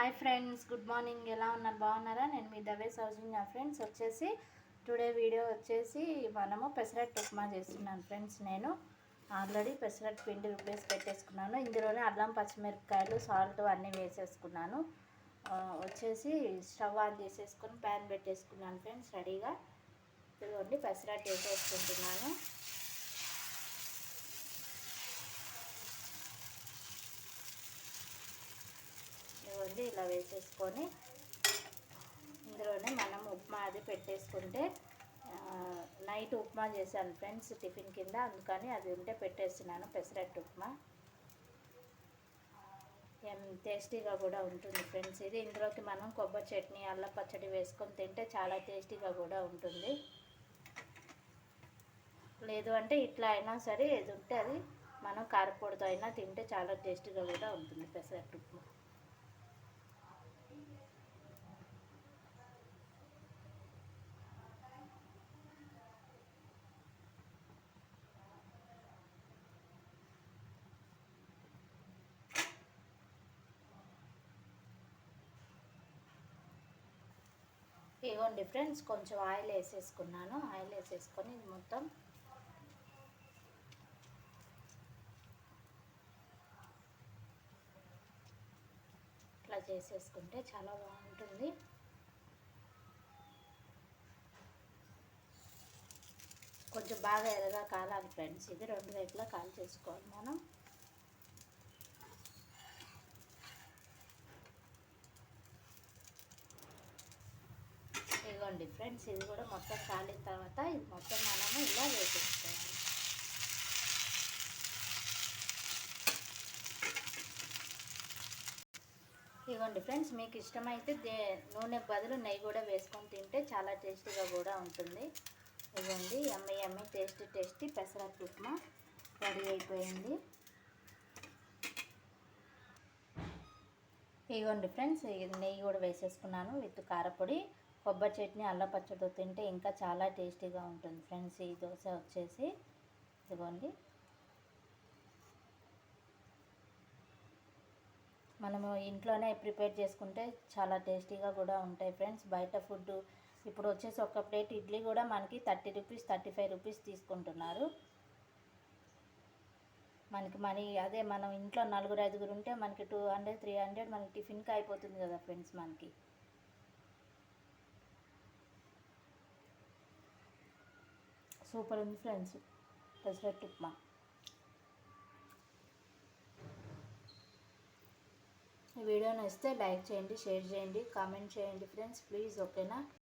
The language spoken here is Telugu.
Hi friends, good morning. ఎలా ఉన్నారు? బాగున్నారా? నేను మీ దవే సౌజన్య. ఫ్రెండ్స్ వచ్చేసి టుడే వీడియో వచ్చేసి మనము పెసరట్టు ఉప్మా చేస్తున్నాను ఫ్రెండ్స్. నేను ఆల్రెడీ పెసరట్టు పిండి రుబ్బేసి పెట్టేసుకున్నాను. ఇందులోనే అల్లం, పచ్చిమిరపకాయలు, సాల్ట్ అన్నీ వేసేసుకున్నాను. వచ్చేసి స్టవ్ ఆన్ చేసేసుకొని ప్యాన్ పెట్టేసుకున్నాను ఫ్రెండ్స్ రెడీగా. ఇదిగోండి పెసరట్టు వేసేసుకుంటున్నాను. ఇదిగోండి ఇలా వేసేసుకొని ఇందులోనే మనం ఉప్మా అది పెట్టేసుకుంటే, నైట్ ఉప్మా చేశాను ఫ్రెండ్స్ టిఫిన్ కింద, అందుకని అది ఉంటే పెట్టేస్తున్నాను. పెసరట్టు ఉప్మా ఏం టేస్టీగా కూడా ఉంటుంది ఫ్రెండ్స్. ఇది ఇందులోకి మనం కొబ్బరి చట్నీ, అల్లం పచ్చడి వేసుకొని తింటే చాలా టేస్టీగా కూడా ఉంటుంది. లేదు అంటే ఇట్లా అయినా సరే, ఏది ఉంటే అది మనం కారపొడితో అయినా తింటే చాలా టేస్టీగా కూడా ఉంటుంది పెసరట్టు ఉప్మా. ఇవ్వండి ఫ్రెండ్స్, కొంచెం ఆయిల్ వేసేసుకున్నాను. ఆయిల్ వేసేసుకొని ఇది మొత్తం ఇట్లా చేసేసుకుంటే చాలా బాగుంటుంది. కొంచెం బాగా ఎర్రగా కాలాలి ఫ్రెండ్స్. ఇది రెండు వైపులా కాల్ చేసుకోవాలి మనం. ఇదిగోండి ఫ్రెండ్స్, ఇది కూడా మొత్తం కాలిన తర్వాత ఇది మొత్తం మనము ఇలా వేసేసుకోవాలి. ఇదిగోండి ఫ్రెండ్స్, మీకు ఇష్టమైతే నూనె బదులు నెయ్యి కూడా వేసుకొని తింటే చాలా టేస్టీగా కూడా ఉంటుంది. ఇదిగోండి ఎమ్మె ఎమ్మె టేస్టీ పెసరట్టు ఉప్మా రెడీ అయిపోయింది. ఇదిగోండి ఫ్రెండ్స్, ఇది నెయ్యి కూడా వేసేసుకున్నాను విత్ కారపొడి. కొబ్బరి చట్నీ, అల్లం పచ్చడితో తింటే ఇంకా చాలా టేస్టీగా ఉంటుంది ఫ్రెండ్స్. ఈ దోశ వచ్చేసి ఇదిగోండి, మనము ఇంట్లోనే ప్రిపేర్ చేసుకుంటే చాలా టేస్టీగా కూడా ఉంటాయి ఫ్రెండ్స్. బయట ఫుడ్ ఇప్పుడు వచ్చేసి ఒక ప్లేట్ ఇడ్లీ కూడా మనకి 30 రూపీస్ 35 రూపీస్ తీసుకుంటున్నారు. మనకి మనీ అదే మనం ఇంట్లో 4-5 ఉంటే మనకి 200-300 మనకి టిఫిన్కి అయిపోతుంది కదా ఫ్రెండ్స్. మనకి సూపర్ ఉంది ఫ్రెండ్స్ పెసరట్టు ఉప్మా. ఈ వీడియో నచ్చితే లైక్ చేయండి, షేర్ చేయండి, కామెంట్ చేయండి ఫ్రెండ్స్ ప్లీజ్. ఓకేనా?